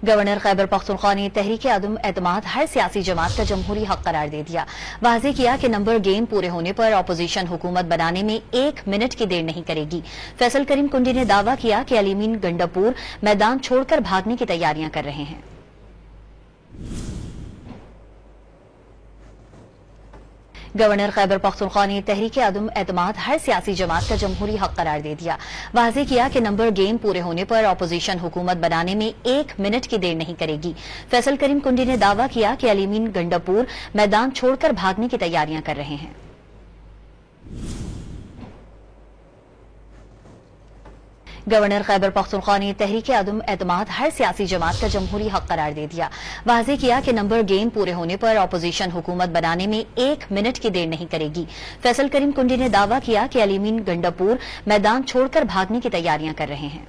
Governor Khyber Pakhtunkhwa ने तहरीक अदम एतमाद हर सियासी जमात का जमहूरी हक करार दे दिया। वाज़ेह किया कि नंबर गेम पूरे होने पर अपोजिशन हुकूमत बनाने में 1 मिनट की देर नहीं करेगी। फैसल करीम कुंडी ने दावा किया कि अलीमीन गंडापुर मैदान छोड़कर भागने की तैयारियां कर रहे हैं। गवर्नर खैबर पख्तूनख्वा ने तहरीक अदम एतमाद हर सियासी जमात का जमहूरी हक करार दे दिया। वाज़ेह किया कि नंबर गेम पूरे होने पर अपोजिशन हुकूमत बनाने में 1 मिनट की देर नहीं करेगी। फैसल करीम कुंडी ने दावा किया कि अलीमीन गंडापुर मैदान छोड़कर भागने की तैयारियां कर रहे हैं। गवर्नर खैबर पख्तूनख्वा ने तहरीक अदम एतमाद हर सियासी जमात का जमहूरी हक करार दे दिया। वाज़ेह किया कि नंबर गेम पूरे होने पर अपोजिशन हुकूमत बनाने में 1 मिनट की देर नहीं करेगी। फैसल करीम कुंडी ने दावा किया कि अलीमीन गंडापुर मैदान छोड़कर भागने की तैयारियां कर रहे हैं।